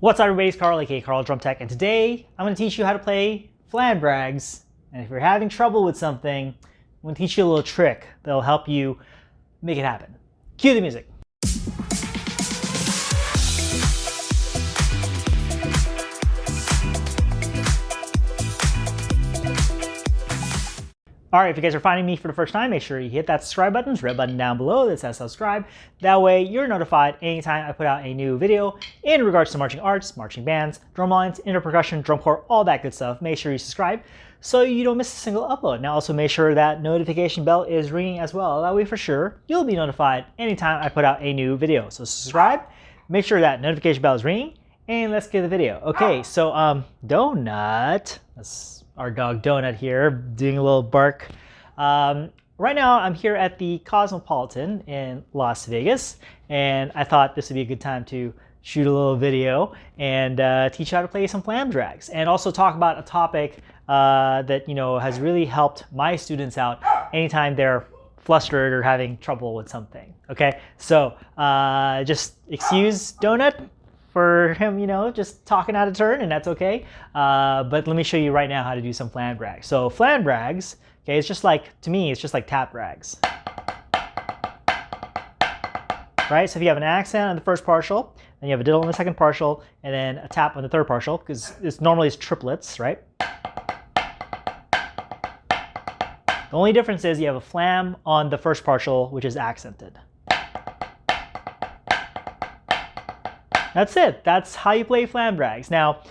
What's up everybody, it's Carl, aka Carl Drum Tech, and today I'm going to teach you how to play Flam Drags. And if you're having trouble with something, I'm going to teach you a little trick that'll help you make it happen. Cue the music. Alright, if you guys are finding me for the first time, make sure you hit that subscribe button, red button down below that says subscribe. That way you're notified anytime I put out a new video in regards to marching arts, marching bands, drum lines, interpercussion, drum corps, all that good stuff. Make sure you subscribe so you don't miss a single upload. Now also make sure that notification bell is ringing as well. That way for sure you'll be notified anytime I put out a new video. So subscribe, make sure that notification bell is ringing, and let's get the video. Okay, so Donut, that's our dog Donut here, doing a little bark. Right now I'm here at the Cosmopolitan in Las Vegas, and I thought this would be a good time to shoot a little video and teach you how to play some Flam Drags, and also talk about a topic that has really helped my students out anytime they're flustered or having trouble with something. Okay, so just excuse Donut for him, just talking out of turn, and that's okay. But let me show you right now how to do some Flam Drags. So Flam Drags, okay, it's just like, to me, it's just like tap drags. Right, so if you have an accent on the first partial, then you have a diddle on the second partial, and then a tap on the third partial, because it's normally it's triplets, right? The only difference is you have a flam on the first partial, which is accented. That's it. That's how you play Flam Drags. Now,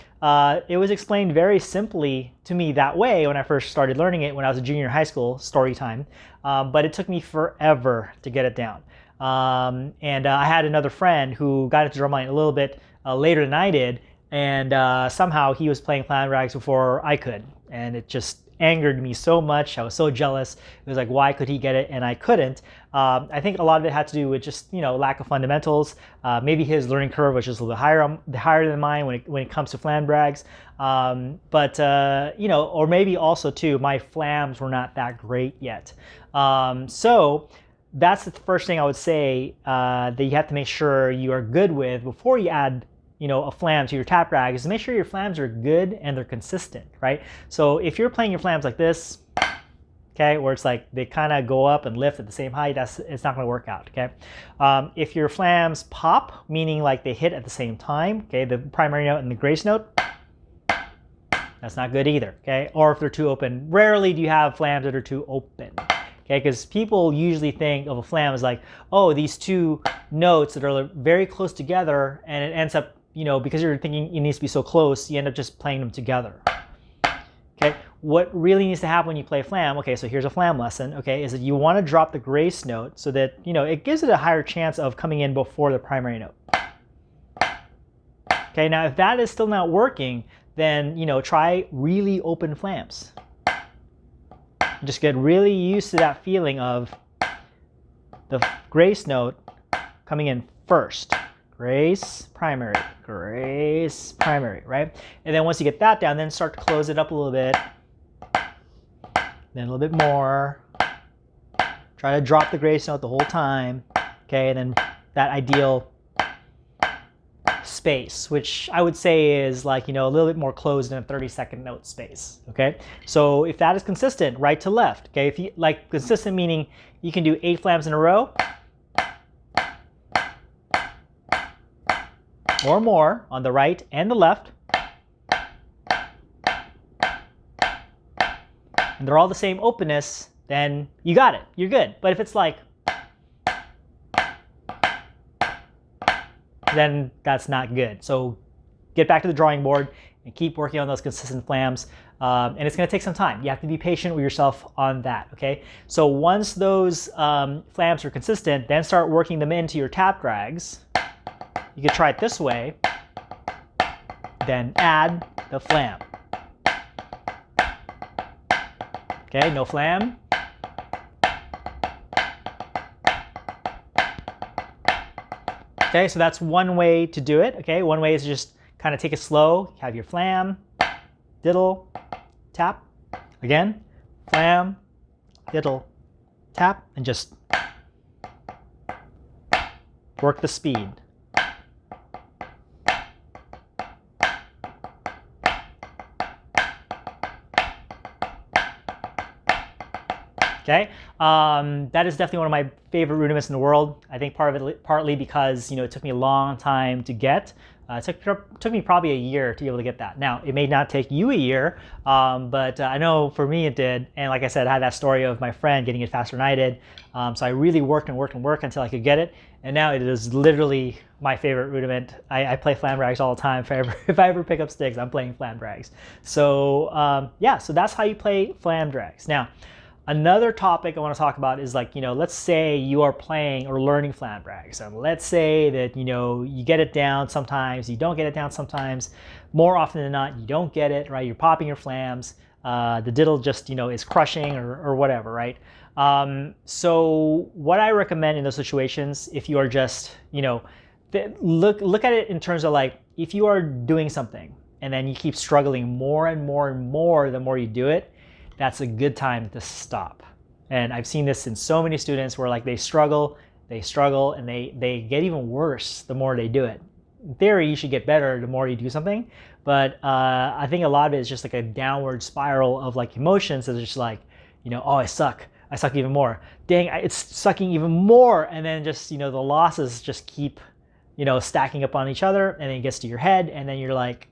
it was explained very simply to me that way when I first started learning it when I was a junior in high school, story time. But it took me forever to get it down. And I had another friend who got into drumline a little bit later than I did, and somehow he was playing Flam Drags before I could. And it just angered me so much. I was so jealous. It was like, why could he get it and I couldn't? I think a lot of it had to do with just lack of fundamentals. Maybe his learning curve was just a little bit higher than mine when it comes to Flam Drags. Or maybe also too, my flams were not that great yet. So that's the first thing I would say that you have to make sure you are good with before you add a flam to your tap drag, is to make sure your flams are good and they're consistent, right? So if you're playing your flams like this, okay, where it's like they kind of go up and lift at the same height, it's not going to work out, okay? If your flams pop, meaning like they hit at the same time, okay, the primary note and the grace note, that's not good either, okay? Or if they're too open. Rarely do you have flams that are too open, okay? Because people usually think of a flam as like, oh, these two notes that are very close together, and it ends up, because you're thinking it needs to be so close, you end up just playing them together. Okay, what really needs to happen when you play flam, okay, so here's a flam lesson, okay, is that you want to drop the grace note so that, it gives it a higher chance of coming in before the primary note. Okay, now if that is still not working, then, try really open flams. Just get really used to that feeling of the grace note coming in first. Grace, primary, right? And then once you get that down, then start to close it up a little bit. Then a little bit more. Try to drop the grace note the whole time. Okay, and then that ideal space, which I would say is like, a little bit more closed than a 30-second note space. Okay, so if that is consistent, right to left. Okay, if you like consistent, meaning you can do 8 flams in a row, or more on the right and the left, and they're all the same openness, then you got it, you're good. But if it's like, then that's not good. So get back to the drawing board and keep working on those consistent flams, and it's going to take some time. You have to be patient with yourself on that, okay? So once those flams are consistent, then start working them into your tap drags. You could try it this way, then add the flam. Okay, no flam. Okay, so that's one way to do it. Okay, one way is to just kind of take it slow. Have your flam, diddle, tap. Again, flam, diddle, tap, and just work the speed. Okay, that is definitely one of my favorite rudiments in the world. I think part of it partly because it took me a long time to get. It took me probably a year to be able to get that. Now, it may not take you a year, but I know for me it did. And like I said, I had that story of my friend getting it faster than I did. So I really worked and worked and worked until I could get it. And now it is literally my favorite rudiment. I play Flam Drags all the time. If I ever pick up sticks, I'm playing Flam Drags. So yeah, so that's how you play Flam Drags. Now, another topic I want to talk about is like, let's say you are playing or learning Flam Drags, and let's say that, you get it down sometimes, you don't get it down sometimes. More often than not, you don't get it, right? You're popping your flams, the diddle just, is crushing or whatever, right? So what I recommend in those situations, if you are just, look at it in terms of like, if you are doing something and then you keep struggling more and more and more the more you do it, that's a good time to stop. And I've seen this in so many students where like they struggle, and they get even worse the more they do it. In theory, you should get better the more you do something, but I think a lot of it is just like a downward spiral of like emotions that are just like, oh, I suck even more. Dang, it's sucking even more. And then just, the losses just keep, stacking up on each other, and then it gets to your head, and then you're like,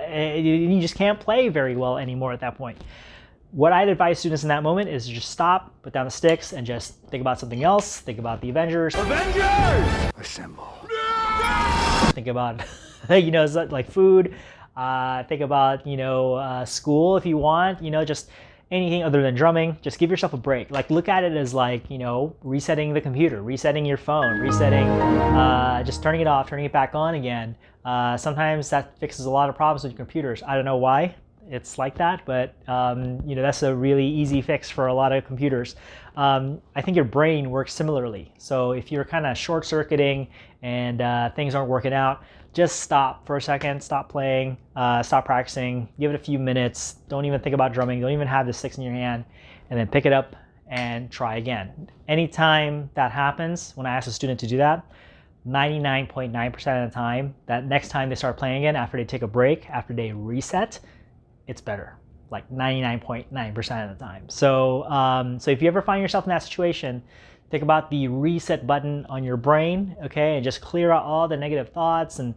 you just can't play very well anymore at that point. What I'd advise students in that moment is just stop, put down the sticks, and just think about something else. Think about the Avengers. Avengers! Assemble. Think about, like food. Think about, school if you want. Just anything other than drumming. Just give yourself a break. Like, look at it as like, resetting the computer, resetting your phone, resetting, just turning it off, turning it back on again. Sometimes that fixes a lot of problems with your computers. I don't know why it's like that, but that's a really easy fix for a lot of computers. I think your brain works similarly. So if you're kind of short-circuiting and things aren't working out, just stop for a second, stop playing, stop practicing, give it a few minutes, don't even think about drumming, don't even have the sticks in your hand, and then pick it up and try again. Anytime that happens, when I ask a student to do that, 99.9% of the time, that next time they start playing again, after they take a break, after they reset, it's better, like 99.9% of the time. So, so if you ever find yourself in that situation, think about the reset button on your brain, okay, and just clear out all the negative thoughts, and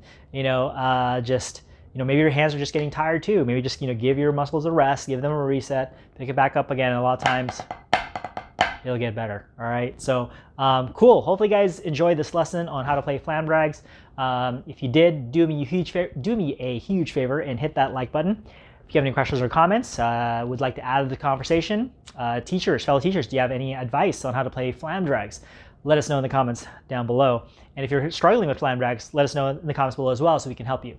just maybe your hands are just getting tired too. Maybe just give your muscles a rest, give them a reset, pick it back up again. And a lot of times, it'll get better. All right. So cool. Hopefully, you guys enjoyed this lesson on how to play Flam Drags. If you did, do me a huge favor and hit that like button. If you have any questions or comments, would like to add to the conversation, fellow teachers, do you have any advice on how to play Flam Drags? Let us know in the comments down below. And if you're struggling with Flam Drags, let us know in the comments below as well so we can help you.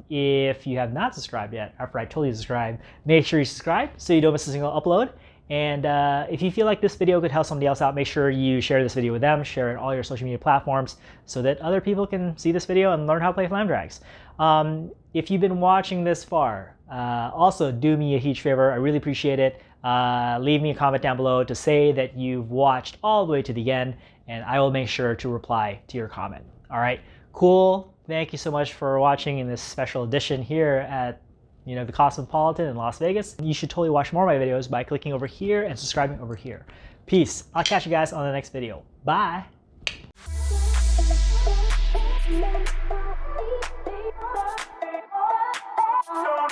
If you have not subscribed yet, after I told you to subscribe, make sure you subscribe so you don't miss a single upload. And if you feel like this video could help somebody else out, make sure you share this video with them, share it on all your social media platforms so that other people can see this video and learn how to play Flam Drags. If you've been watching this far, also do me a huge favor. I really appreciate it. Leave me a comment down below to say that you've watched all the way to the end, and I will make sure to reply to your comment. All right, cool. Thank you so much for watching in this special edition here at the Cosmopolitan in Las Vegas. You should totally watch more of my videos by clicking over here and subscribing over here. Peace. I'll catch you guys on the next video. Bye. Don't